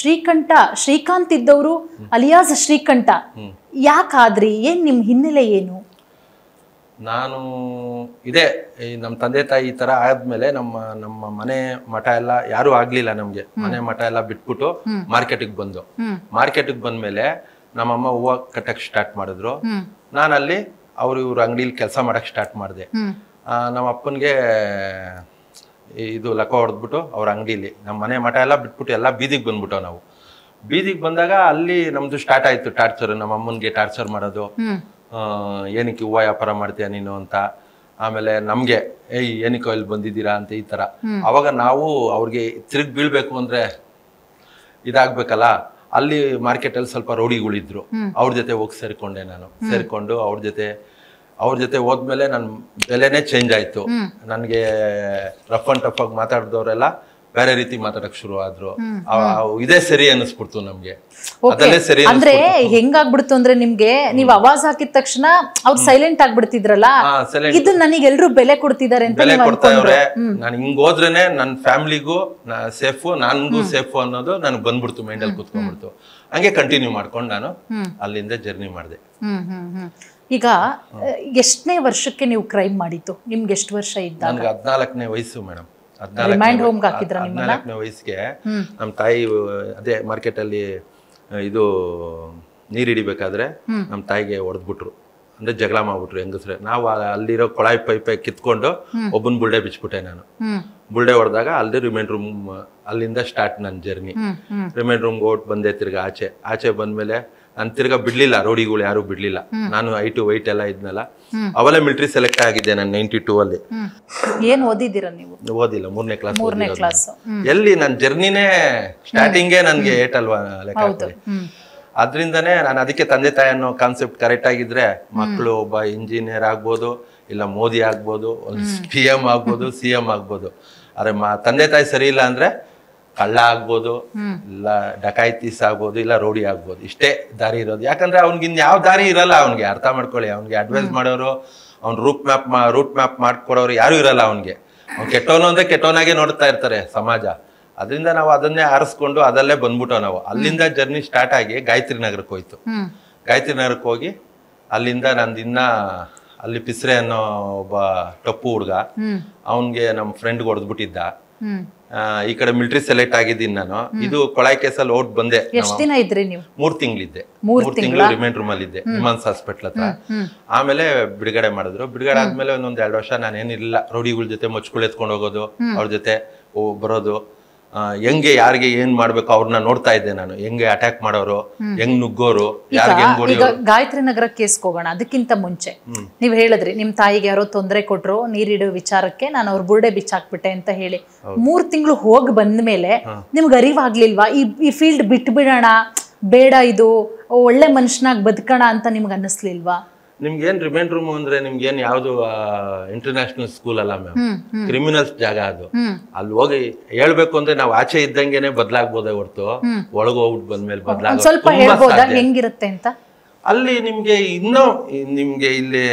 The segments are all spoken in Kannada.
ಶ್ರೀಕಾಂತ್ ಇದ್ದವರು ಅಲಿಯಾಸ್ ಶ್ರೀಕಂಠ ಯಾಕಾದ್ರಿ? ಏನ್ ನಿಮ್ ಹಿನ್ನೆಲೆ ಏನು? ನಾನು ಇದೇ ನಮ್ಮ ತಂದೆ ತಾಯಿ ಈ ತರ ಆದ್ಮೇಲೆ ನಮ್ಮ ಮನೆ ಮಠ ಎಲ್ಲ ಯಾರು ಆಗ್ಲಿಲ್ಲ ನಮ್ಗೆ. ಮನೆ ಮಠ ಎಲ್ಲ ಬಿಟ್ಬಿಟ್ಟು ಮಾರ್ಕೆಟಿಗೆ ಬಂದ್ಮೇಲೆ ನಮ್ಮಮ್ಮ ಹೂವು ಕಟ್ಟಕ್ ಸ್ಟಾರ್ಟ್ ಮಾಡಿದ್ರು. ನಾನು ಅಲ್ಲಿ ಇವ್ರ ಅಂಗಡಿಲಿ ಕೆಲಸ ಮಾಡಕ್ ಸ್ಟಾರ್ಟ್ ಮಾಡಿದೆ. ನಮ್ಮ ಅಪ್ಪನ್ಗೆ ಇದು ಲಕ ಹೊಡೆದ್ಬಿಟ್ಟು ಅವ್ರ ಅಂಗಡಿಲಿ ನಮ್ಮ ಮನೆ ಮಠ ಎಲ್ಲ ಬಿಟ್ಬಿಟ್ಟು ಎಲ್ಲ ಬೀದಿಗೆ ಬಂದ್ಬಿಟ್ಟು ನಾವು ಬೀದಿಗೆ ಬಂದಾಗ ಅಲ್ಲಿ ನಮ್ದು ಸ್ಟಾರ್ಟ್ ಆಯ್ತು ಟಾರ್ಚರ್. ನಮ್ಮ ಅಮ್ಮನ್ಗೆ ಟಾರ್ಚರ್ ಮಾಡೋದು, ಏನಕ್ಕೆ ಹೂವು ವ್ಯಾಪಾರ ಮಾಡ್ತೀಯ ನೀನು ಅಂತ. ಆಮೇಲೆ ನಮ್ಗೆ ಏನಕ್ಕೆ ಇಲ್ಲಿ ಬಂದಿದ್ದೀರಾ ಅಂತ ಈ ತರ. ಅವಾಗ ನಾವು ಅವ್ರಿಗೆ ತಿರುಗಿ ಬೀಳ್ಬೇಕು ಅಂದ್ರೆ ಇದಾಗ್ಬೇಕಲ್ಲ. ಅಲ್ಲಿ ಮಾರ್ಕೆಟ್ ಅಲ್ಲಿ ಸ್ವಲ್ಪ ರೌಡಿಗಳಿದ್ರು, ಅವ್ರ ಜೊತೆ ಹೋಗಿ ಸೇರ್ಕೊಂಡೆ ನಾನು. ಸೇರ್ಕೊಂಡು ಅವ್ರ ಜೊತೆ ಹೋದ್ಮೇಲೆ ನನ್ ಬೆಲೆನೇ ಚೇಂಜ್ ಆಯ್ತು. ನನ್ಗೆ ರಫ್ ಅಂಡ್ ಟಫ್ ಆಗಿ ಮಾತಾಡಿದವರೆಲ್ಲ ಬೇರೆ ರೀತಿ ಮಾತಾಡಕ್ ಶುರು ಆದ್ರು. ಇದೇ ಸರಿ ಅನ್ನಿಸ್ಬಿಡ್ತು ನಮ್ಗೆ. ಅಂದ್ರೆ ಹೆಂಗಾಗ್ಬಿಡ್ತು ಅಂದ್ರೆ ನಿಮ್ಗೆ ನೀವ್ ಆವಾಜ್ ಹಾಕಿದ ತಕ್ಷಣ ಅವ್ರು ಸೈಲೆಂಟ್ ಆಗ್ಬಿಡ್ತಿದ್ರಲ್ಲ, ಇದು ನನಗೆ ಎಲ್ರು ಬೆಲೆ ಕೊಡ್ತಿದಾರೆ ಅಂತ ಬೆಲೆ ಕೊಡ್ತಾ ಇವ್ರೆ. ನಾನು ಹಿಂಗ್ ಹೋದ್ರೇನೆ ನನ್ ಫ್ಯಾಮಿಲಿಗೂ ಸೇಫು, ನನ್ಗೂ ಸೇಫು ಅನ್ನೋದು ನನ್ಗೆ ಬಂದ್ಬಿಡ್ತು, ಮೈಂಡಲ್ಲಿ ಕೂತ್ಕೊಂಡ್ಬಿಡ್ತು. ಹಂಗೆ ಕಂಟಿನ್ಯೂ ಮಾಡ್ಕೊಂಡು ನಾನು ಅಲ್ಲಿಂದ ಜರ್ನಿ ಮಾಡಿದೆ. ಈಗ ಎಷ್ಟನೇ ವರ್ಷಕ್ಕೆ ನೀವು ಕ್ರೈಮ್ ಮಾಡಿತ್ತು? ನಿಮ್ಗೆ ಎಷ್ಟು ವರ್ಷ ಇದ್ದ? ನನ್ಗೆ 14ನೇ ವಯಸ್ಸು ಮೇಡಮ್. 14ನೇ ವಯಸ್ಸಿಗೆ ನಮ್ಮ ತಾಯಿ ಅದೇ ಮಾರ್ಕೆಟ್ ಅಲ್ಲಿ ಇದು ನೀರ್ ಹಿಡಿಬೇಕಾದ್ರೆ ನಮ್ಮ ತಾಯಿಗೆ ಹೊಡೆದ್ಬಿಟ್ರು. ಅಂದ್ರೆ ಜಗಳ ಮಾಡ್ಬಿಟ್ರು ಹೆಂಗಸ್ರೆ. ನಾವು ಅಲ್ಲಿರೋ ಕೊಳಾಯಿ ಪೈಪೆ ಕಿತ್ಕೊಂಡು ಒಬ್ಬನ್ ಬುಲ್ಡೆ ಬಿಚ್ಬಿಟ್ಟೆ ನಾನು. ಬುಲ್ಡೆ ಹೊಡೆದಾಗ ಅಲ್ಲಿ ರಿಮೈಂಡ್ ರೂಮ್, ಅಲ್ಲಿಂದ ಸ್ಟಾರ್ಟ್ ನನ್ನ ಜರ್ನಿ. ರಿಮೈಂಡ್ ರೂಮ್ಗೆ ಓಟ್ ಬಂದೆ. ತಿರ್ಗಾ ಆಚೆ ಬಂದ್ಮೇಲೆ ನಾನು ತಿರ್ಗಾ ಬಿಡ್ಲಿಲ್ಲ, ರೋಡಿಗಳು ಯಾರು ಬಿಡ್ಲಿಲ್ಲ. ನಾನು ಹೈಟು ವೈಟ್ ಎಲ್ಲ ಇದ್ನಲ್ಲ. ಅವೆಲ್ಲ ಮಿಲಿಟರಿ ಸೆಲೆಕ್ಟ್ ಆಗಿದ್ದೆ ನಾನು 92 ಅಲ್ಲಿ. ಏನ್ ಓದಿದ್ದೀರಾ ನೀವು? ಓದಿಲ್ಲ, 3ನೇ ಕ್ಲಾಸ್. ಎಲ್ಲಿ ನನ್ನ ಜರ್ನಿನೇ ಸ್ಟಾರ್ಟಿಂಗೇ ನನ್ಗೆ ಏಟಲ್ವಾ ಲೆಕ್ಕ ಹಾಕೊಳ್ಳಿ. ಅದ್ರಿಂದಾನೇ ನಾನು ಅದಕ್ಕೆ ತಂದೆ ತಾಯಿ ಅನ್ನೋ ಕಾನ್ಸೆಪ್ಟ್ ಕರೆಕ್ಟ್ ಆಗಿದ್ರೆ ಮಕ್ಕಳು ಒಬ್ಬ ಇಂಜಿನಿಯರ್ ಆಗ್ಬೋದು, ಇಲ್ಲ ಮೋದಿ ಆಗ್ಬೋದು, PM ಆಗ್ಬೋದು, CM ಆಗ್ಬೋದು. ಆದ್ರೆ ತಂದೆ ತಾಯಿ ಸರಿ ಇಲ್ಲ ಅಂದ್ರೆ ಕಳ್ಳ ಆಗ್ಬೋದು, ಇಲ್ಲ ಡಕಾಯಿತೀಸ್ ಆಗ್ಬೋದು, ಇಲ್ಲ ರೌಡಿ ಆಗ್ಬೋದು. ಇಷ್ಟೇ ದಾರಿ ಇರೋದು. ಯಾಕಂದ್ರೆ ಅವ್ನಿಗೆ ಇನ್ ಯಾವ ದಾರಿ ಇರಲ್ಲ. ಅವ್ನಿಗೆ ಅರ್ಥ ಮಾಡ್ಕೊಳ್ಳಿ, ಅವ್ನಿಗೆ ಅಡ್ವೈಸ್ ಮಾಡೋರು, ಅವ್ನ್ ರೂಟ್ ಮ್ಯಾಪ್ ಮಾಡ್ಕೊಡೋರು ಯಾರು ಇರಲ್ಲ. ಅವ್ನ್ ಕೆಟ್ಟವನು ಅಂದ್ರೆ ಕೆಟ್ಟವನಾಗೆ ನೋಡ್ತಾ ಇರ್ತಾರೆ ಸಮಾಜ. ಅದರಿಂದ ನಾವು ಅದನ್ನೇ ಆರಿಸ್ಕೊಂಡು ಅದಲ್ಲೇ ಬಂದ್ಬಿಟ್ಟೋ ನಾವು. ಅಲ್ಲಿಂದ ಜರ್ನಿ ಸ್ಟಾರ್ಟ್ ಆಗಿ ಗಾಯತ್ರಿ ನಗರಕ್ಕೆ ಹೋಯ್ತು. ಗಾಯತ್ರಿ ನಗರಕ್ಕೆ ಹೋಗಿ ಅಲ್ಲಿಂದ ನಂದಿನ್ನ ಅಲ್ಲಿ ಪಿಸ್ರೆ ಅನ್ನೋ ಒಬ್ಬ ಟಪ್ಪು ಹುಡ್ಗ, ಅವನ್ಗೆ ನಮ್ ಫ್ರೆಂಡ್ ಹೊಡೆದ್ಬಿಟ್ಟಿದ್ದ. ಈ ಕಡೆ ಮಿಲಿಟರಿ ಸೆಲೆಕ್ಟ್ ಆಗಿದ್ದೀನಿ ನಾನು. ಇದು ಕೊಳಾಯಿ ಕೇಸಲ್ಲಿ ಓಟ್ ಬಂದೆ. ಎಷ್ಟು ದಿನ ಇದ್ರಿ ನೀವು? 3 ತಿಂಗಳಿದ್ದೆ. 3 ತಿಂಗಳು ರಿಮೈಂಡ್ ರೂಮ್ ಅಲ್ಲಿ ಇದ್ದೆ, ನಿಮಾನ್ಸ್ ಹಾಸ್ಪಿಟಲ್ ಹತ್ರ. ಆಮೇಲೆ ಬಿಡುಗಡೆ ಮಾಡಿದ್ರು. ಬಿಡುಗಡೆ ಆದ್ಮೇಲೆ ಒಂದೊಂದ್ 2 ವರ್ಷ ನಾನೇನಿಲ್ಲ, ರೌಡಿಗಳ ಜೊತೆ ಮಚ್ಕೊಳ್ ಎತ್ಕೊಂಡು ಹೋಗೋದು, ಅವ್ರ ಜೊತೆ ಬರೋದು, ಹೆಂಗೆ ಯಾರಿಗೆ ಏನ್ ಮಾಡ್ಬೇಕು ಅವ್ರನ್ನ ನೋಡ್ತಾ ಇದ್ದೆ ನಾನು. ಹೆಂಗೆ ಅಟ್ಯಾಕ್ ಮಾಡೋರು, ಹೆಂಗ್ ನುಗ್ಗೋರು, ಈಗ ಗಾಯತ್ರಿ ನಗರ ಕೇಸ್ಗೆ ಹೋಗೋಣ. ಅದಕ್ಕಿಂತ ಮುಂಚೆ ನೀವ್ ಹೇಳಿದ್ರಿ ನಿಮ್ ತಾಯಿಗೆ ಯಾರೋ ತೊಂದರೆ ಕೊಟ್ರು ನೀರಿಡೋ ವಿಚಾರಕ್ಕೆ, ನಾನು ಅವ್ರ ಬುರ್ಡೆ ಬಿಚ್ಚಾಕ್ಬಿಟ್ಟೆ ಅಂತ ಹೇಳಿ. 3 ತಿಂಗಳು ಹೋಗಿ ಬಂದ್ಮೇಲೆ ನಿಮ್ಗೆ ಅರಿವಾಗ್ಲಿಲ್ವಾ ಈ ಫೀಲ್ಡ್ ಬಿಟ್ಟು ಬಿಡೋಣ, ಬೇಡ ಇದು ಒಳ್ಳೆ ಮನುಷ್ಯನಾಗ್ ಬದುಕೋಣ ಅಂತ ನಿಮ್ಗೆ ಅನ್ನಿಸ್ಲಿಲ್ವಾ? ನಿಮ್ಗೇನ್ ರಿಮೈಂಡ್ ರೂಮ್ ಅಂದ್ರೆ ನಿಮ್ಗೇನ್ ಯಾವ್ದು ಇಂಟರ್ನ್ಯಾಷನಲ್ ಸ್ಕೂಲ್ ಅಲ್ಲ ಮ್ಯಾಮ್, ಕ್ರಿಮಿನಲ್ಸ್ ಜಾಗ ಅದು. ಅಲ್ಲಿ ಹೋಗಿ ಹೇಳ್ಬೇಕು ಅಂದ್ರೆ ನಾವು ಆಚೆ ಇದ್ದಂಗೆನೆ ಬದಲಾಗ್ಬೋದೇ ಹೊರತು ಒಳಗೆ ಹೋಗ್ಬಿಟ್ಟು ಬಂದ್ಮೇಲೆ ಹೆಂಗಿರುತ್ತೆ ಅಂತ. ಅಲ್ಲಿ ನಿಮ್ಗೆ ಇನ್ನೂ ನಿಮ್ಗೆ ಇಲ್ಲಿ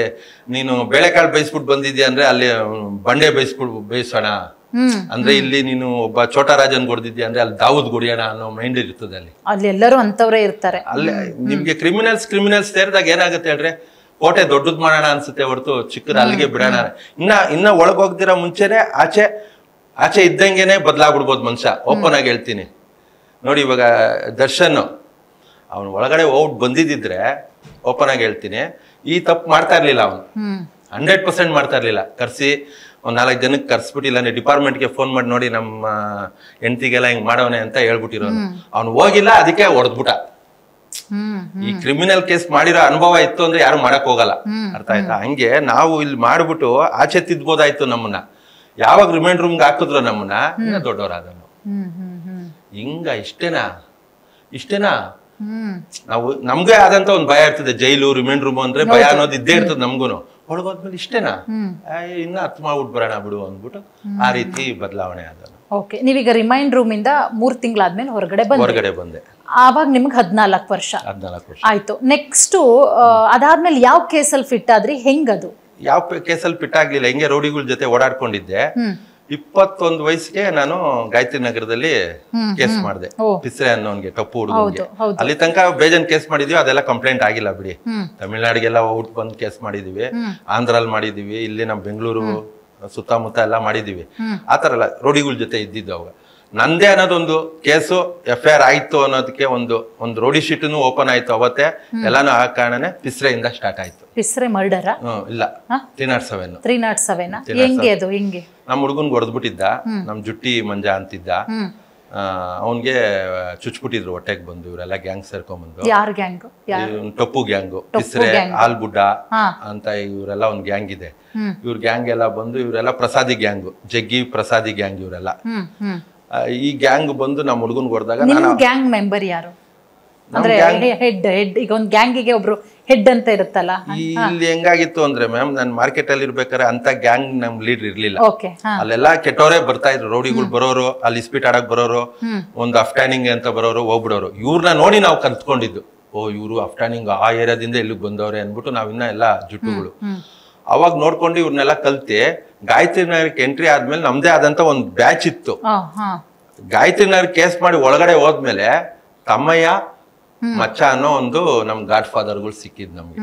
ನೀನು ಬೇಳೆಕಾಳು ಬೇಯಿಸ್ಬಿಟ್ಟು ಬಂದಿದ್ಯಾ ಅಂದ್ರೆ ಅಲ್ಲಿ ಬಂಡೆ ಬೇಯಿಸೋಣ ಅಂದ್ರೆ, ಇಲ್ಲಿ ನೀನು ಒಬ್ಬ ಛೋಟರಾಜನ್ ಹೊಡೆದಿದ್ಯಾ ಅಂದ್ರೆ ಅಲ್ಲಿ ದಾವೂದ್ ಗುಡಿಯೋಣ ಅನ್ನೋ ಮೈಂಡ್ ಇರ್ತದೆ. ಅಲ್ಲಿ ಎಲ್ಲರೂ ಅಂತವ್ರೆ ಇರ್ತಾರೆ. ಅಲ್ಲಿ ನಿಮ್ಗೆ ಕ್ರಿಮಿನಲ್ಸ್ ಸೇರಿದಾಗ ಏನಾಗುತ್ತೆ ಹೇಳ್ರಿ, ಕೋಟೆ ದೊಡ್ಡದ್ ಮಾಡೋಣ ಅನ್ಸುತ್ತೆ ಹೊರತು ಚಿಕ್ಕದ ಅಲ್ಲಿಗೆ ಬಿಡೋಣ. ಇನ್ನ ಒಳಗ್ ಹೋಗ್ದಿರ ಮುಂಚೆನೆ ಆಚೆ ಇದ್ದಂಗೆನೆ ಬದಲಾಗ್ಬಿಡ್ಬೋದು ಮನುಷ್ಯ. ಓಪನ್ ಆಗಿ ಹೇಳ್ತೀನಿ ನೋಡಿ. ಇವಾಗ ದರ್ಶನ್ ಅವನು ಒಳಗಡೆ ಹೋಗ್ಬಿಟ್ಟು ಬಂದಿದ್ರೆ ಓಪನ್ ಆಗಿ ಹೇಳ್ತೀನಿ, ಈ ತಪ್ಪು ಮಾಡ್ತಾ ಇರ್ಲಿಲ್ಲ. ಅವನು 100% ಮಾಡ್ತಾ ಇರ್ಲಿಲ್ಲ. ಕರ್ಸಿ ಒಂದ್ 4 ಜನಕ್ಕೆ ಕರ್ಸ್ಬಿಟ್ಟಿಲ್ಲ, ಡಿಪಾರ್ಟ್ಮೆಂಟ್ಗೆ ಫೋನ್ ಮಾಡಿ ನೋಡಿ ನಮ್ಮ ಹೆಂಡತಿಗೆಲ್ಲ ಹಿಂಗ್ ಮಾಡವನೆ ಅಂತ ಹೇಳ್ಬಿಟ್ಟಿರೋನು. ಅವ್ನು ಹೋಗಿಲ್ಲ, ಅದಕ್ಕೆ ಹೊಡೆದ್ಬಿಟ್ಟ. ಈ ಕ್ರಿಮಿನಲ್ ಕೇಸ್ ಮಾಡಿರೋ ಅನುಭವ ಇತ್ತು ಅಂದ್ರೆ ಯಾರು ಮಾಡಕ್ ಹೋಗಲ್ಲ. ಅರ್ಥ ಆಯ್ತಾ? ಹಂಗೆ ನಾವು ಇಲ್ಲಿ ಮಾಡ್ಬಿಟ್ಟು ಆಚೆ ತಿದ್ಬೋದಾಯ್ತು ನಮ್ಮನ್ನ. ಯಾವಾಗ ರಿಮೈಂಡ್ ರೂಮ್ಗೆ ಹಾಕಿದ್ರು ನಮ್ಮನ್ನ, ಇನ್ನ ದೊಡ್ಡವರಾದ ಹಿಂಗ ಇಷ್ಟೇನಾ ನಾವು ನಮ್ಗೆ ಆದಂತ ಒಂದ್ ಭಯ ಇರ್ತದೆ. ಜೈಲು ರಿಮೈಂಡ್ ರೂಮ್ ಅಂದ್ರೆ ಭಯ ಅನ್ನೋದು ಇದ್ದೇ ಇರ್ತದೆ ನಮ್ಗೂನು. ಒಳಗೋದ್ಮೇಲೆ ಇಷ್ಟೇನಾ, ಇನ್ನ ಹತ್ತು ಮಾಡ್ಬಿಟ್ಟು ಬರೋಣ ಬಿಡು ಅಂದ್ಬಿಟ್ಟು ಆ ರೀತಿ ಬದಲಾವಣೆ ಆದ. ಓಕೆ, ನೀವೀಗ ರಿಮೈಂಡ್ ರೂಮ್ ಇಂದ 3 ತಿಂಗಳಾದ್ಮೇಲೆ ಹೊರಗಡೆ ಬಂದೆ. ಆವಾಗ ನಿಮ್ಗೆ 14 ವರ್ಷ ಆಯ್ತು. ನೆಕ್ಸ್ಟ್ ಅದಾದ್ಮೇಲೆ ಯಾವ ಕೇಸಲ್ಲಿ ಫಿಟ್ ಆದ್ರಿ? ಹೆಂಗದು? ಯಾವ ಕೇಸಲ್ಲಿ ಫಿಟ್ ಆಗ್ಲಿಲ್ಲ. ಹೆಂಗೆ ರೌಡಿಗಳ ಜೊತೆ ಓಡಾಡ್ಕೊಂಡಿದ್ದೆ. 21 ವಯಸ್ಸಿಗೆ ನಾನು ಗಾಯತ್ರಿ ನಗರದಲ್ಲಿ ಕೇಸ್ ಮಾಡಿದೆ. ಪಿಸ್ರೆ ಅನ್ನೋನ್ಗೆ ಟಪ್ಪು ಹುಡುಗನಿಗೆ. ಅಲ್ಲಿ ತನಕ ಬೇಜನ್ ಕೇಸ್ ಮಾಡಿದೀವಿ, ಅದೆಲ್ಲ ಕಂಪ್ಲೇಂಟ್ ಆಗಿಲ್ಲ ಬಿಡಿ. ತಮಿಳ್ನಾಡಿಗೆಲ್ಲ ಔಟ್ ಬಂದ್ ಕೇಸ್ ಮಾಡಿದೀವಿ, ಆಂಧ್ರಲ್ಲಿ ಮಾಡಿದೀವಿ, ಇಲ್ಲಿ ನಮ್ ಬೆಂಗಳೂರು ಸುತ್ತಮುತ್ತ ಎಲ್ಲ ಮಾಡಿದೀವಿ. ಆತರ ಎಲ್ಲ ರೋಡಿಗಳ ಜೊತೆ ಇದ್ದಿದ್ದು. ಅವಾಗ ನಂದೇ ಅನ್ನೋದೊಂದು ಕೇಸು FIR ಆಯ್ತು ಅನ್ನೋದಕ್ಕೆ ಒಂದು ರೋಡಿ ಶೀಟ್ನು ಓಪನ್ ಆಯ್ತು ಅವತ್ತೇ. ಎಲ್ಲಾನು ಆ ಕಾರಣನೇ ಪಿಸ್ರೆಯಿಂದ ಸ್ಟಾರ್ಟ್ ಆಯ್ತು. ಪಿಸ್ರೆ ಮರ್ಡರ? ಇಲ್ಲ, 307. 307 ಹೆಂಗೆ ಅದು? ಹೆಂಗೆ? ನಮ್ ಹುಡುಗನ್ಗೆ ಹೊಡೆದ್ಬಿಟ್ಟಿದ್ದ, ನಮ್ ಜುಟ್ಟಿ ಮಂಜ ಅಂತಿದ್ದ. ಅವನ್ಗೆ ಚುಚ್ಬಿಟ್ಟಿದ್ರು ಹೊಟ್ಟೆಗೆ ಬಂದು. ಇವರೆಲ್ಲ ಗ್ಯಾಂಗ್ ಸೇರ್ಕೊಂಡ್ಬಂದು. ಯಾರ್ ಗ್ಯಾಂಗ್? ಟಪ್ಪು ಗ್ಯಾಂಗು, ಪಿಸ್ರೆ, ಆಲ್ಬುಡ್ಡ ಅಂತ ಇವರೆಲ್ಲ ಒಂದ್ ಗ್ಯಾಂಗ್ ಇದೆ. ಇವ್ರ ಗ್ಯಾಂಗ್ ಎಲ್ಲ ಬಂದು, ಇವರೆಲ್ಲ ಪ್ರಸಾದಿ ಗ್ಯಾಂಗು, ಜಗ್ಗಿ ಪ್ರಸಾದಿ ಗ್ಯಾಂಗ್ ಇವರೆಲ್ಲ. ಈ ಗ್ಯಾಂಗ್ ಬಂದು ನಮ್ಮ ಹುಡುಗನ್ಗೆ ಹೊಡೆದಾಗ ನಾನು ಗ್ಯಾಂಗ್ ಮೆಂಬರ್ ಯಾರು ಅಂದ್ರೆ ಹೆಡ್ ಈಗ ಒಂದು ಗ್ಯಾಂಗಿಗೆ ಒಬ್ರು ಹೆಡ್ ಅಂತ ಇರುತ್ತಲ್ಲ. ಇಲ್ಲಿ ಹೆಂಗಾಗಿತ್ತು ಅಂದ್ರೆ ಮ್ಯಾಮ್, ನಾನು ಮಾರ್ಕೆಟ್ ಅಲ್ಲಿ ಇರ್ಬೇಕಾದ್ರೆ ಅಂತ ಗ್ಯಾಂಗ್ ನಮ್ ಲೀಡರ್ ಇರ್ಲಿಲ್ಲ. ಅಲ್ಲೆಲ್ಲ ಕೆಟ್ಟವರೇ ಬರ್ತಾ ಇದ್ರು. ರೋಡಿಗಳು ಬರೋರು, ಅಲ್ಲಿ ಸ್ಪೀಟ್ ಆಡಕ್ ಬರೋರು, ಒಂದು ಅಫ್ಟಾನಿಂಗ್ ಅಂತ ಬರೋರು, ಹೋಗ್ಬಿಡೋರು. ಇವ್ರನ್ನ ನೋಡಿ ನಾವು ಕಲ್ತ್ಕೊಂಡಿದ್ದು. ಓ, ಇವ್ರು ಅಫ್ಟಾನಿಂಗ್ ಆ ಏರಿಯಾದಿಂದ ಇಲ್ಲಿಗೆ ಬಂದವ್ರೆ ಅನ್ಬಿಟ್ಟು ನಾವಿನ್ನ ಎಲ್ಲ ಜುಟ್ಟುಗಳು ಅವಾಗ ನೋಡ್ಕೊಂಡು ಇವ್ರನ್ನೆಲ್ಲ ಕಲ್ತಿ ಗಾಯತ್ರಿ ನಗರಕ್ಕೆ ಎಂಟ್ರಿ ಆದ್ಮೇಲೆ ನಮ್ದೇ ಆದಂತ ಒಂದು ಬ್ಯಾಚ್ ಇತ್ತು. ಗಾಯತ್ರಿ ನಗರ ಕೇಸ್ ಮಾಡಿ ಒಳಗಡೆ ಹೋದ್ಮೇಲೆ ತಮ್ಮಯ್ಯ, ಮಚ್ಚ ಅನ್ನೋ ಒಂದು ನಮ್ ಗಾಡ್ ಫಾದರ್ಗಳು ಸಿಕ್ಕಿದ್ ನಮ್ಗೆ.